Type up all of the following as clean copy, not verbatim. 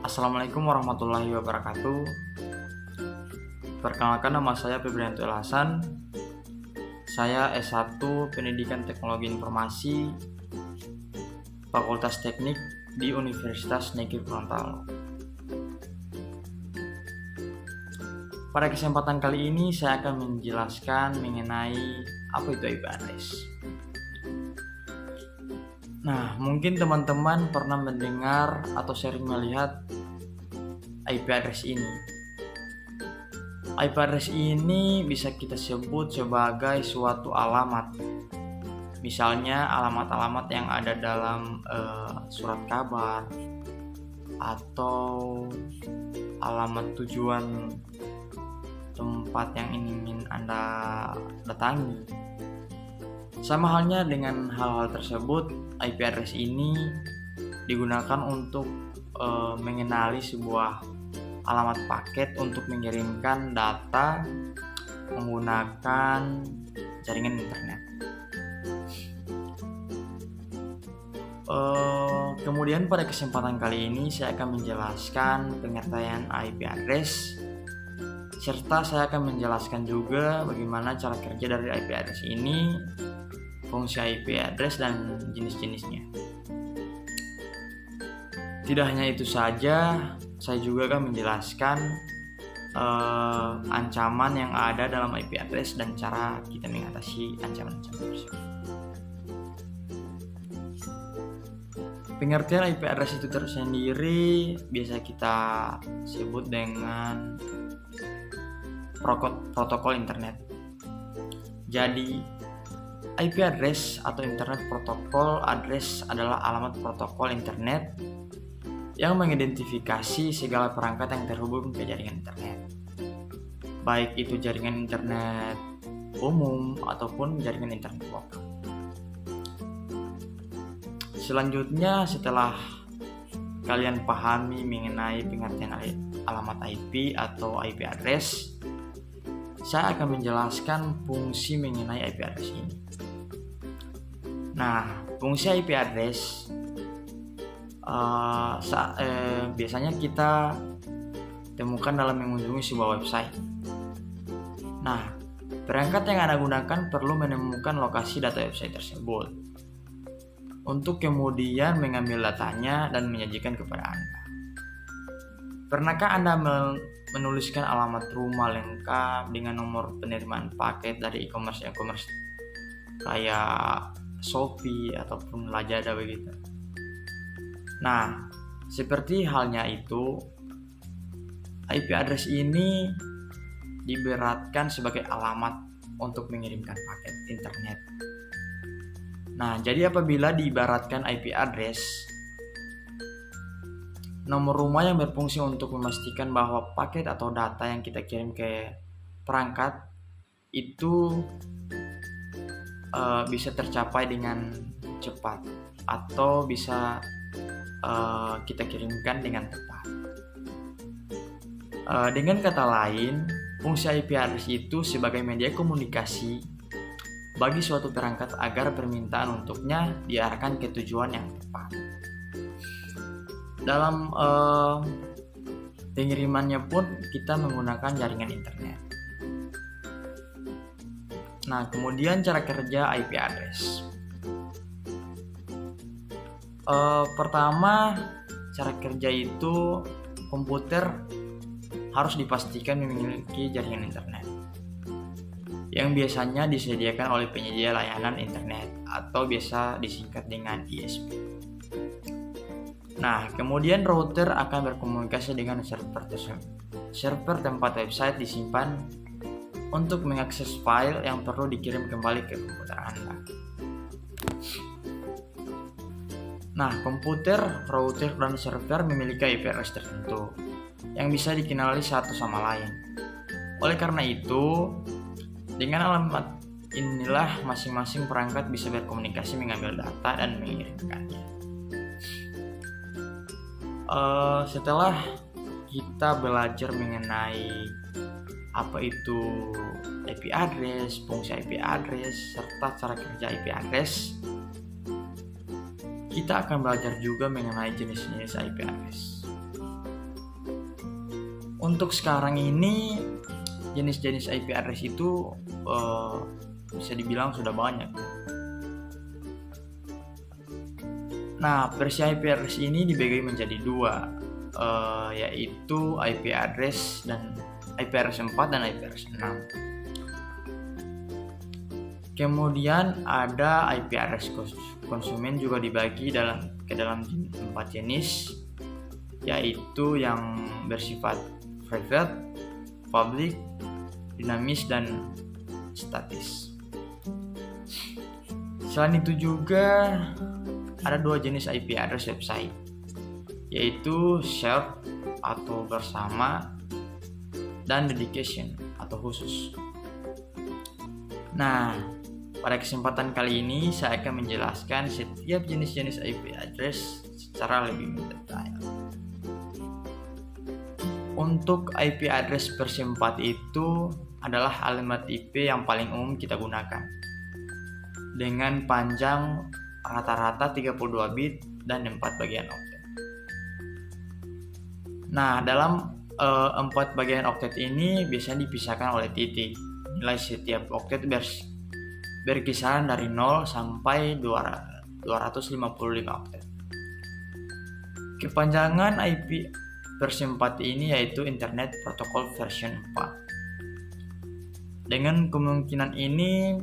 Assalamualaikum warahmatullahi wabarakatuh. Perkenalkan, nama saya Febrianto El Hasan. Saya S1 Pendidikan Teknologi Informasi Fakultas Teknik di Universitas Negeri Gorontalo. Pada kesempatan kali ini saya akan menjelaskan mengenai apa itu IP address. Nah, mungkin teman-teman pernah mendengar atau sering melihat IP address ini. IP address ini bisa kita sebut sebagai suatu alamat. Misalnya alamat-alamat yang ada dalam surat kabar atau alamat tujuan tempat yang ingin Anda datangi. Sama halnya dengan hal-hal tersebut, IP address ini digunakan untuk mengenali sebuah alamat paket untuk mengirimkan data menggunakan jaringan internet. Kemudian pada kesempatan kali ini saya akan menjelaskan pengertian IP address, serta saya akan menjelaskan juga bagaimana cara kerja dari IP address ini, fungsi IP address dan jenis-jenisnya. Tidak hanya itu saja, saya juga akan menjelaskan ancaman yang ada dalam IP address dan cara kita mengatasi ancaman-ancaman tersebut. Pengertian IP address itu tersendiri biasa kita sebut dengan protokol internet. Jadi, IP address atau Internet Protocol Address adalah alamat protokol internet yang mengidentifikasi segala perangkat yang terhubung ke jaringan internet, baik itu jaringan internet umum ataupun jaringan internet lokal. Selanjutnya, setelah kalian pahami mengenai pengertian alamat IP atau IP address, saya akan menjelaskan fungsi mengenai IP address ini. Nah, fungsi IP address biasanya kita temukan dalam mengunjungi sebuah website. Nah, perangkat yang Anda gunakan perlu menemukan lokasi data website tersebut untuk kemudian mengambil datanya dan menyajikan kepada Anda. Pernahkah Anda menuliskan alamat rumah lengkap dengan nomor penerimaan paket dari e-commerce kayak Shopee ataupun Lazada begitu? Nah, seperti halnya itu, IP address ini diberatkan sebagai alamat untuk mengirimkan paket internet. Nah, jadi apabila diibaratkan IP address, nomor rumah yang berfungsi untuk memastikan bahwa paket atau data yang kita kirim ke perangkat itu bisa tercapai dengan cepat atau bisa kita kirimkan dengan tepat. Dengan kata lain, fungsi IP address itu sebagai media komunikasi bagi suatu perangkat agar permintaan untuknya diarahkan ke tujuan yang tepat. Dalam pengirimannya pun kita menggunakan jaringan internet. Nah, kemudian cara kerja IP address. Pertama, cara kerja itu komputer harus dipastikan memiliki jaringan internet yang biasanya disediakan oleh penyedia layanan internet atau biasa disingkat dengan ISP. Nah, kemudian router akan berkomunikasi dengan server tersebut. Server tempat website disimpan untuk mengakses file yang perlu dikirim kembali ke komputer Anda. Nah, komputer, router, dan server memiliki IP address tertentu yang bisa dikenali satu sama lain. Oleh karena itu, dengan alamat inilah masing-masing perangkat bisa berkomunikasi, mengambil data, dan mengirimkannya. Setelah kita belajar mengenai apa itu IP address, fungsi IP address, serta cara kerja IP address, kita akan belajar juga mengenai jenis-jenis IP address. Untuk sekarang ini jenis-jenis IP address itu bisa dibilang sudah banyak. Nah, versi IP address ini dibagi menjadi dua, yaitu IP address 4 dan IP address 6. Kemudian ada IP address konsumen juga dibagi ke dalam 4 jenis, yaitu yang bersifat private, public, dinamis, dan statis. Selain itu juga ada 2 jenis IP address website, yaitu shared atau bersama dan dedication atau khusus. Nah, pada kesempatan kali ini saya akan menjelaskan setiap jenis-jenis IP address secara lebih mendetail. Untuk IP address versi 4 itu adalah alamat IP yang paling umum kita gunakan, dengan panjang rata-rata 32 bit dan 4 bagian oktet. Nah, dalam 4 bagian oktet ini biasanya dipisahkan oleh titik. Nilai setiap oktet berkisaran dari 0 sampai 255 oktet. Kepanjangan IP versi 4 ini yaitu Internet Protocol version 4. Dengan kemungkinan ini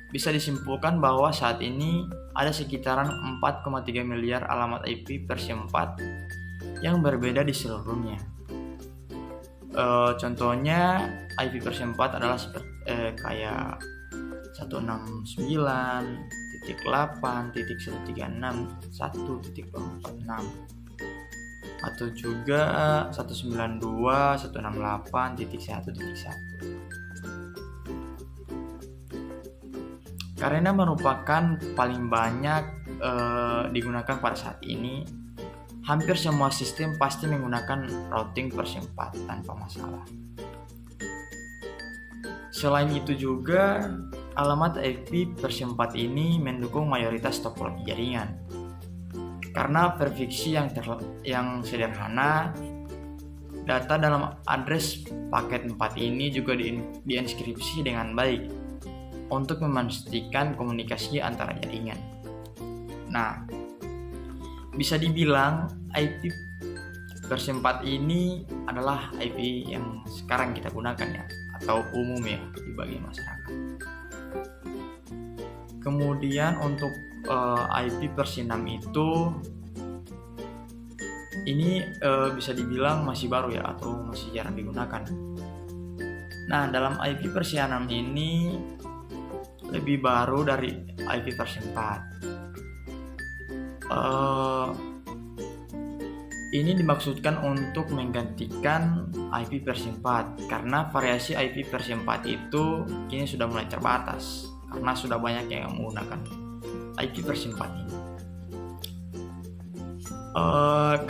bisa disimpulkan bahwa saat ini ada sekitaran 4,3 miliar alamat IP versi 4 yang berbeda di seluruh dunia. Contohnya IP versi 4 adalah kayak 169.8.136.1.46 atau juga 192.168.1.1. Karena merupakan paling banyak digunakan pada saat ini, hampir semua sistem pasti menggunakan routing versi 4 tanpa masalah. Selain itu juga, alamat IP versi 4 ini mendukung mayoritas topologi jaringan. Karena verifikasi yang sederhana, data dalam address paket 4 ini juga diinskripsi dengan baik untuk memastikan komunikasi antara jaringan. Nah, bisa dibilang IP versi 4 ini adalah IP yang sekarang kita gunakan ya, atau umum ya di bagi masyarakat. Kemudian untuk IP versi 6 itu ini bisa dibilang masih baru ya, atau masih jarang digunakan. Nah, dalam IP versi 6 ini lebih baru dari IP versi 4. Ini dimaksudkan untuk menggantikan IP versi 4 karena variasi IP versi 4 itu kini sudah mulai terbatas karena sudah banyak yang menggunakan IP versi 4 ini.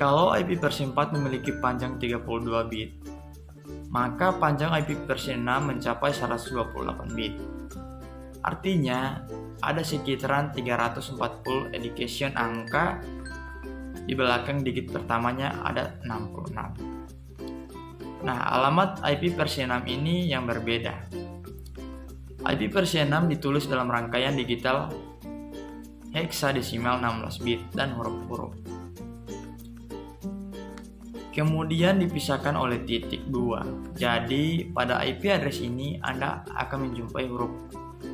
Kalau IP versi 4 memiliki panjang 32 bit, maka panjang IP versi 6 mencapai 128 bit. Artinya ada sekitaran 340 education angka. Di belakang digit pertamanya ada 66. Nah, alamat IP versi 6 ini yang berbeda. IP versi 6 ditulis dalam rangkaian digital heksadesimal 16 bit dan huruf-huruf. Kemudian dipisahkan oleh titik 2. Jadi, pada IP address ini Anda akan menjumpai huruf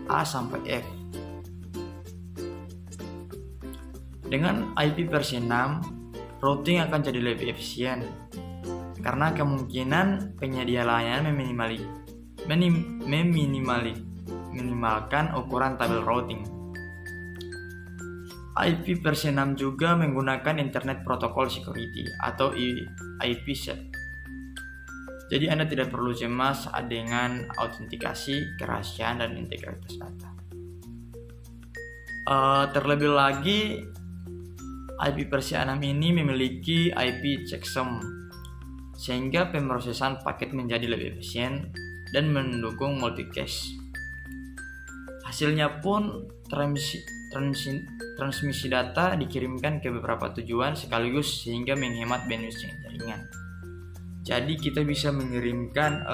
A sampai F. Dengan IP versi 6, routing akan jadi lebih efisien karena kemungkinan penyedia layanan minimalkan ukuran tabel routing. IP versi 6 juga menggunakan Internet Protocol Security atau IPsec. Jadi Anda tidak perlu cemas dengan autentikasi, kerahasiaan, dan integritas data. Terlebih lagi, IP versi 6 ini memiliki IP checksum, sehingga pemrosesan paket menjadi lebih efisien dan mendukung multicache. Hasilnya pun transmisi data dikirimkan ke beberapa tujuan sekaligus sehingga menghemat bandwidth jaringan. Jadi kita bisa mengirimkan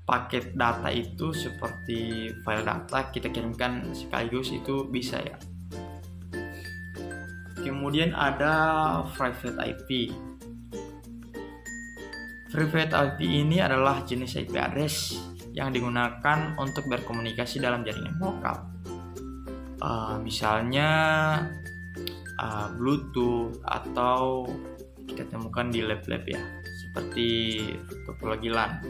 paket data itu seperti file data, kita kirimkan sekaligus, itu bisa ya. Kemudian ada private IP. Private IP ini adalah jenis IP address yang digunakan untuk berkomunikasi dalam jaringan lokal. Misalnya Bluetooth, atau kita temukan di lab-lab ya, seperti topologi LAN.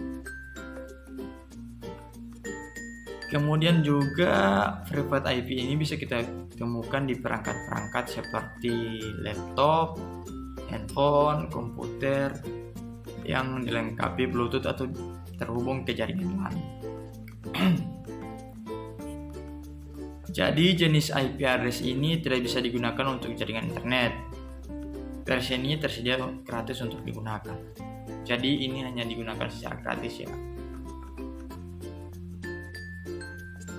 Kemudian juga private IP ini bisa kita temukan di perangkat-perangkat seperti laptop, handphone, komputer yang dilengkapi Bluetooth atau terhubung ke jaringan LAN. Jadi jenis IP address ini tidak bisa digunakan untuk jaringan internet. Versi ini tersedia gratis untuk digunakan. Jadi ini hanya digunakan secara gratis ya.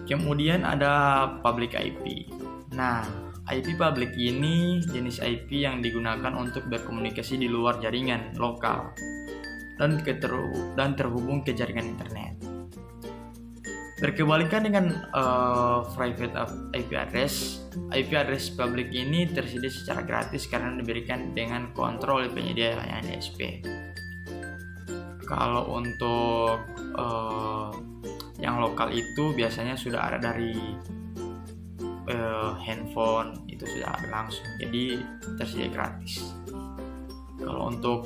Kemudian ada public IP. Nah, IP public ini jenis IP yang digunakan untuk berkomunikasi di luar jaringan lokal dan terhubung ke jaringan internet. Berkebalikan dengan private IP address public ini tersedia secara gratis karena diberikan dengan kontrol oleh penyedia layanan DSP. Kalau untuk yang lokal itu biasanya sudah ada dari handphone, itu sudah ada langsung, jadi tersedia gratis. Kalau untuk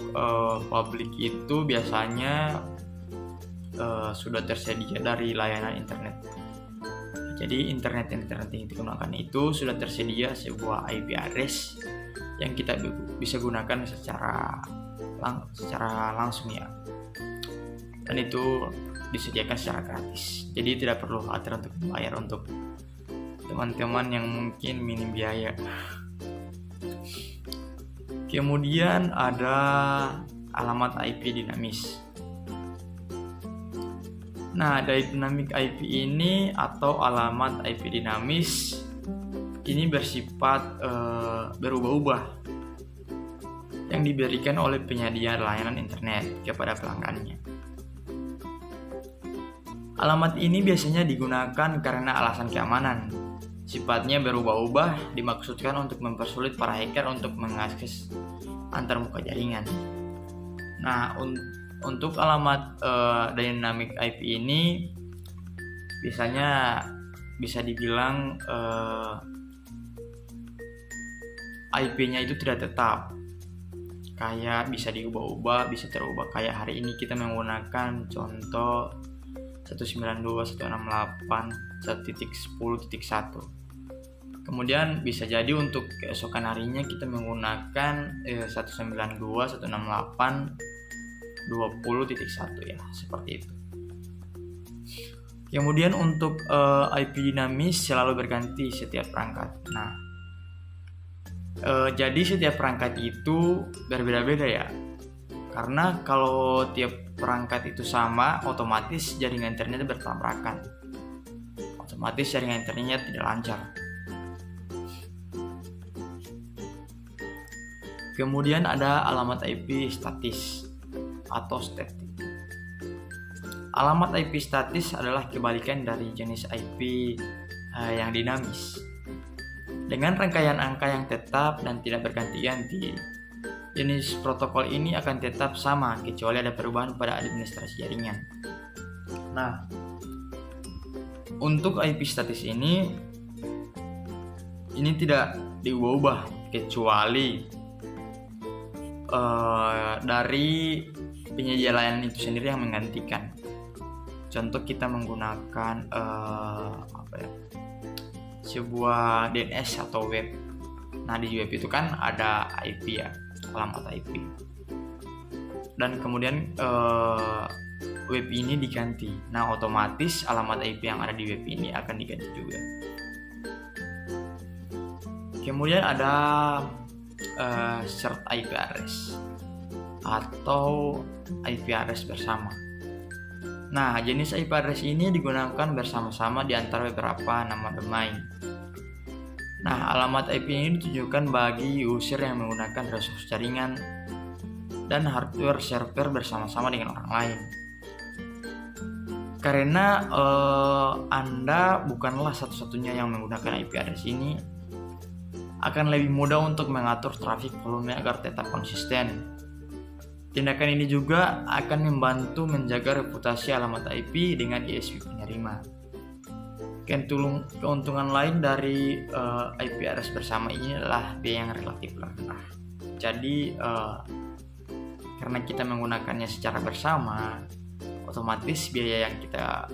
public itu biasanya sudah tersedia dari layanan internet. Jadi internet yang digunakan itu sudah tersedia sebuah IP address yang kita bisa gunakan secara langsung ya, dan itu disediakan secara gratis. Jadi tidak perlu khawatir untuk membayar untuk teman-teman yang mungkin minim biaya. Kemudian ada alamat IP dinamis. Nah, dynamic IP ini atau alamat IP dinamis ini bersifat berubah-ubah yang diberikan oleh penyedia layanan internet kepada pelanggannya. Alamat ini biasanya digunakan karena alasan keamanan. Sifatnya berubah-ubah dimaksudkan untuk mempersulit para hacker untuk mengakses antarmuka jaringan. Nah, untuk alamat dynamic IP ini biasanya bisa dibilang IP-nya itu tidak tetap. Kayak bisa diubah-ubah, bisa terubah. Kayak hari ini kita menggunakan contoh 192.168.1.10.1. Kemudian bisa jadi untuk keesokan harinya kita menggunakan 192.168.20.1 ya, seperti itu. Kemudian untuk IP dinamis selalu berganti setiap perangkat. Nah, jadi setiap perangkat itu berbeda-beda ya. Karena kalau tiap perangkat itu sama, otomatis jaringan internetnya bertabrakan. Otomatis jaringan internetnya tidak lancar. Kemudian ada alamat IP statis atau static. Alamat IP statis adalah kebalikan dari jenis IP yang dinamis. Dengan rangkaian angka yang tetap dan tidak berganti-ganti, jenis protokol ini akan tetap sama kecuali ada perubahan pada administrasi jaringan. Nah, untuk IP statis ini tidak diubah-ubah kecuali dari penyedia layanan itu sendiri yang menggantikan. Contoh kita menggunakan sebuah DNS atau web. Nah, di web itu kan ada IP ya, alamat IP. Dan kemudian web ini diganti. Nah, otomatis alamat IP yang ada di web ini akan diganti juga. Kemudian ada shared IP address atau IP address bersama. Nah, jenis IP address ini digunakan bersama-sama di antara beberapa nama domain. Nah, alamat IP ini ditujukan bagi user yang menggunakan resource jaringan dan hardware server bersama-sama dengan orang lain. Karena Anda bukanlah satu-satunya yang menggunakan IP address ini, akan lebih mudah untuk mengatur traffic volume agar tetap konsisten. Tindakan ini juga akan membantu menjaga reputasi alamat IP dengan ISP penerima. Keuntungan lain dari IP address bersama ini adalah biaya yang relatif rendah. Jadi karena kita menggunakannya secara bersama, otomatis biaya yang kita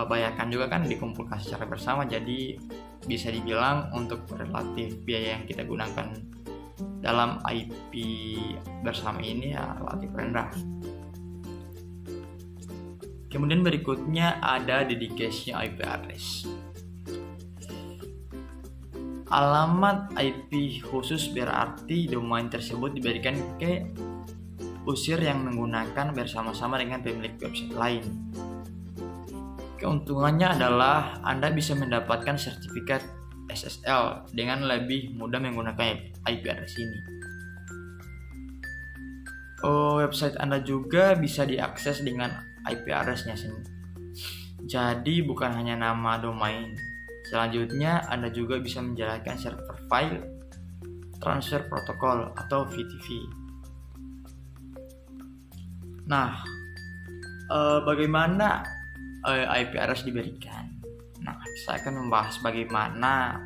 bayarkan juga kan dikumpulkan secara bersama. Jadi bisa dibilang untuk relatif biaya yang kita gunakan dalam IP bersama ini ya relatif rendah. Kemudian berikutnya ada dedicasi IP address. Alamat IP khusus berarti domain tersebut diberikan ke user yang menggunakan bersama-sama dengan pemilik website lain. Keuntungannya adalah Anda bisa mendapatkan sertifikat SSL dengan lebih mudah menggunakan IP address ini. Website Anda juga bisa diakses dengan IP address-nya sendiri. Jadi bukan hanya nama domain. Selanjutnya Anda juga bisa menjalankan server file, transfer protokol atau VTP. Nah, bagaimana IP address diberikan? Nah, saya akan membahas bagaimana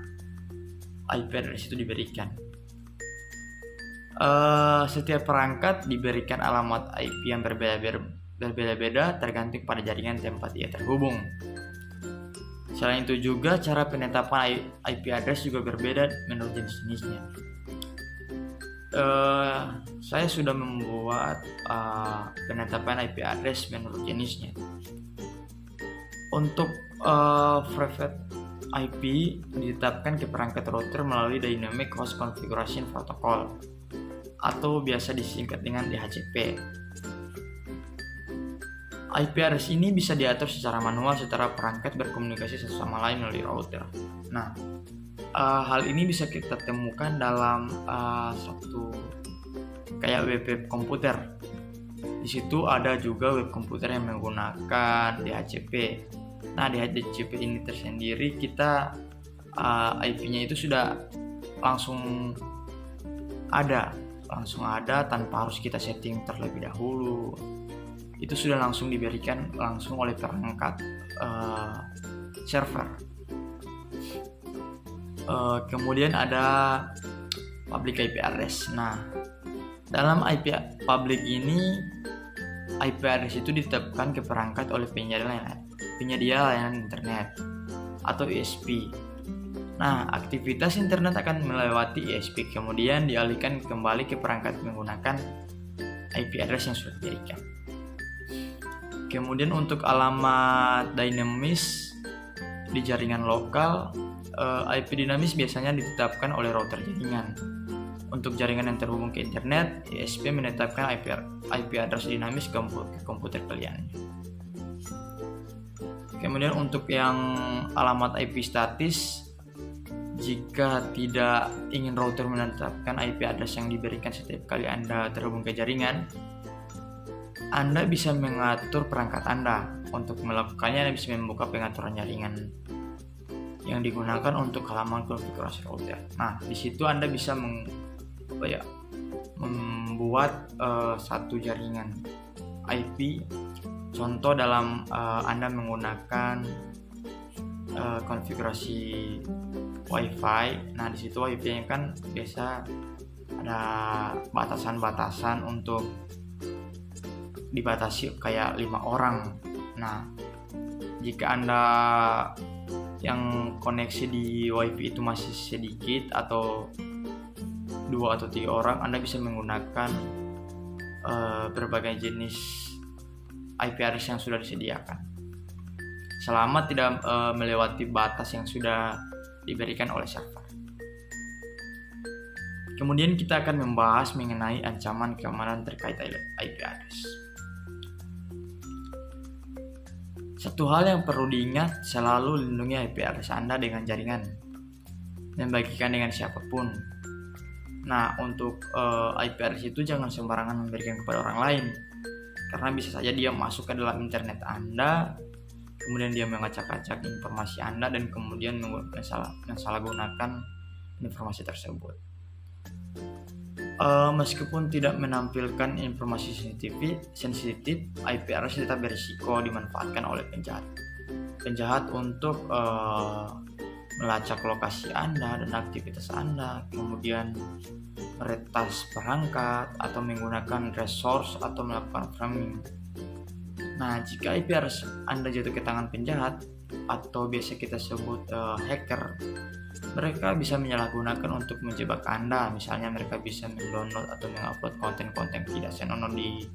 IP address itu diberikan. Setiap perangkat diberikan alamat IP yang berbeda-beda tergantung pada jaringan tempat ia terhubung. Selain itu juga cara penetapan IP address juga berbeda menurut jenis-jenisnya. Saya sudah membuat penetapan IP address menurut jenisnya. Untuk private IP ditetapkan ke perangkat router melalui Dynamic Host Configuration Protocol atau biasa disingkat dengan DHCP. IP address ini bisa diatur secara manual setelah perangkat berkomunikasi satu sama lain melalui router. Nah, hal ini bisa kita temukan dalam satu kayak web komputer. Di situ ada juga web komputer yang menggunakan DHCP. Nah, DHCP ini tersendiri kita IP-nya itu sudah langsung ada tanpa harus kita setting terlebih dahulu. Itu sudah langsung diberikan langsung oleh perangkat server. Kemudian ada public IP address. Nah, dalam IP public ini IP address itu ditetapkan ke perangkat oleh penyedia layanan internet atau ISP. Nah, aktivitas internet akan melewati ISP kemudian dialihkan kembali ke perangkat menggunakan IP address yang sudah diberikan. Kemudian untuk alamat dinamis di jaringan lokal, IP dinamis biasanya ditetapkan oleh router jaringan. Untuk jaringan yang terhubung ke internet, ISP menetapkan IP address dinamis ke komputer kalian. Kemudian untuk yang alamat IP statis, jika tidak ingin router menetapkan IP address yang diberikan setiap kali Anda terhubung ke jaringan, Anda bisa mengatur perangkat Anda. Untuk melakukannya, Anda bisa membuka pengaturan jaringan yang digunakan untuk halaman konfigurasi router. Nah, di situ Anda bisa membuat satu jaringan IP. Contoh dalam Anda menggunakan konfigurasi WiFi. Nah, di situ WiFi-nya kan biasa ada batasan-batasan untuk dibatasi kayak 5 orang. Nah, jika Anda yang koneksi di WiFi itu masih sedikit atau 2 atau 3 orang, Anda bisa menggunakan berbagai jenis IP address yang sudah disediakan selama tidak melewati batas yang sudah diberikan oleh server. Kemudian kita akan membahas mengenai ancaman keamanan terkait IP address. Satu hal yang perlu diingat, selalu lindungi IP address Anda dengan jaringan, dan bagikan dengan siapapun. Nah, untuk IP address itu jangan sembarangan memberikan kepada orang lain, karena bisa saja dia masuk ke dalam internet Anda, kemudian dia mengacak-acak informasi Anda dan kemudian mensalahgunakan informasi tersebut. Meskipun tidak menampilkan informasi sensitif, IP address tetap berisiko dimanfaatkan oleh penjahat untuk melacak lokasi Anda dan aktivitas Anda, kemudian meretas perangkat atau menggunakan resource atau melakukan framing. Nah, jika IP address Anda jatuh ke tangan penjahat atau biasa kita sebut hacker, mereka bisa menyalahgunakan untuk menjebak Anda. Misalnya mereka bisa mendownload atau mengupload konten-konten tidak senonoh di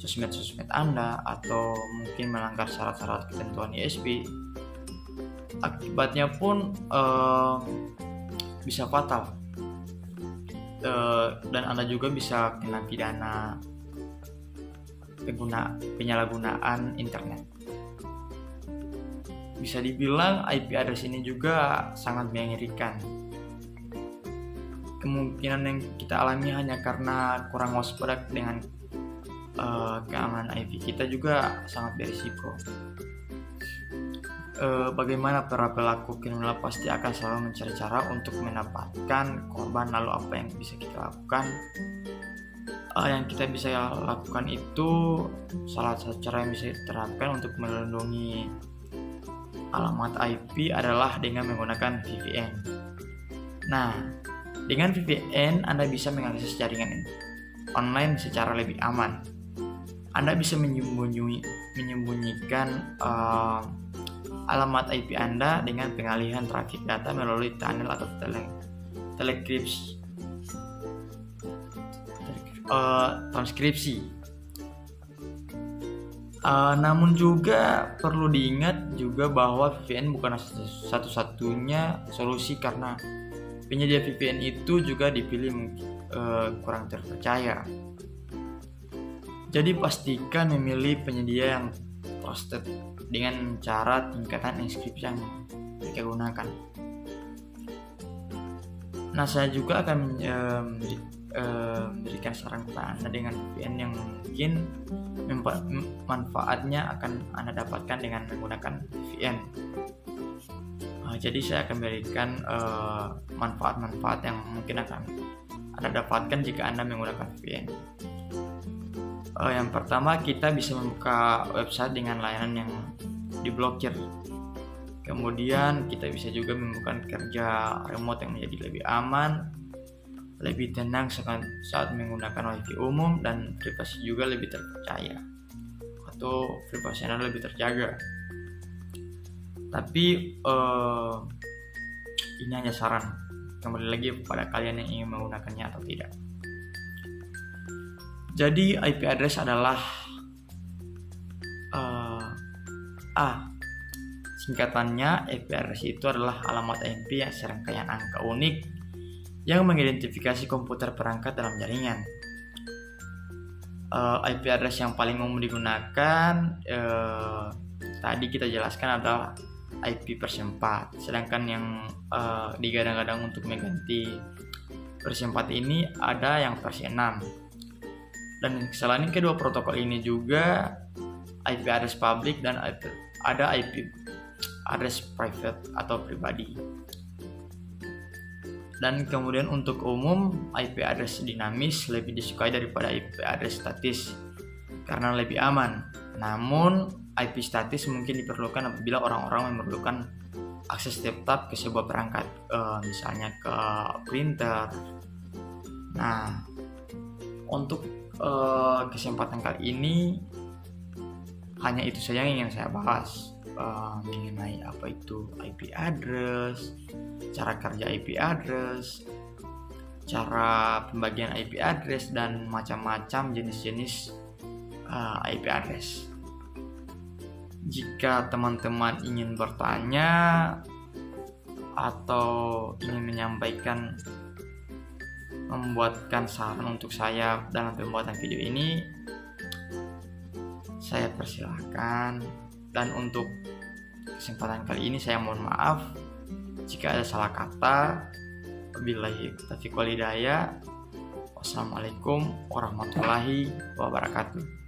sosmed Anda, atau mungkin melanggar syarat-syarat ketentuan ISP. Akibatnya pun bisa fatal, dan Anda juga bisa kena pidana penyalahgunaan internet. Bisa dibilang IP address ini juga sangat mengerikan. Kemungkinan yang kita alami hanya karena kurang waspada dengan keamanan IP kita juga sangat berisiko. Bagaimana para pelaku kriminal pasti akan selalu mencari cara untuk mendapatkan korban. Lalu apa yang bisa kita lakukan? Yang kita bisa lakukan itu, salah satu cara yang bisa diterapkan untuk melindungi alamat IP adalah dengan menggunakan VPN. Nah, dengan VPN Anda bisa mengakses jaringan online secara lebih aman. Anda bisa menyembunyikan alamat IP Anda dengan pengalihan trafik data melalui tunnel atau transkripsi. Namun juga perlu diingat juga bahwa VPN bukan satu-satunya solusi, karena penyedia VPN itu juga dipilih kurang terpercaya. Jadi pastikan memilih penyedia yang trusted dengan cara tingkatan enkripsi yang mereka gunakan. Nah, saya juga akan memberikan saran kepada Anda dengan VPN yang mungkin manfaatnya akan Anda dapatkan dengan menggunakan VPN. Jadi saya akan berikan manfaat-manfaat yang mungkin akan Anda dapatkan jika Anda menggunakan VPN. Yang pertama, kita bisa membuka website dengan layanan yang diblokir. Kemudian kita bisa juga membuka kerja remote yang menjadi lebih aman, lebih tenang saat menggunakan wifi umum, dan privasi juga lebih terpercaya atau privasi Anda lebih terjaga. Tapi ini hanya saran, kembali lagi kepada kalian yang ingin menggunakannya atau tidak. Jadi IP address adalah singkatannya. IP address itu adalah alamat IP yang serangkaian angka unik yang mengidentifikasi komputer perangkat dalam jaringan. IP address yang paling umum digunakan tadi kita jelaskan adalah IP versi 4, sedangkan yang digadang-gadang untuk mengganti versi 4 ini ada yang versi 6. Dan selain kedua protokol ini juga IP address public dan ada IP address private atau pribadi. Dan kemudian untuk umum, IP address dinamis lebih disukai daripada IP address statis karena lebih aman. Namun IP statis mungkin diperlukan apabila orang-orang memerlukan akses tetap ke sebuah perangkat, misalnya ke printer. Nah, untuk kesempatan kali ini hanya itu saja yang ingin saya bahas mengenai apa itu IP address, cara kerja IP address, cara pembagian IP address, dan macam-macam jenis-jenis IP address. Jika teman-teman ingin bertanya atau ingin menyampaikan, membuatkan saran untuk saya dalam pembuatan video ini, saya persilahkan. Dan untuk kesempatan kali ini saya mohon maaf jika ada salah kata. Wabillahi taufiq wal hidayah. Wassalamualaikum warahmatullahi wabarakatuh.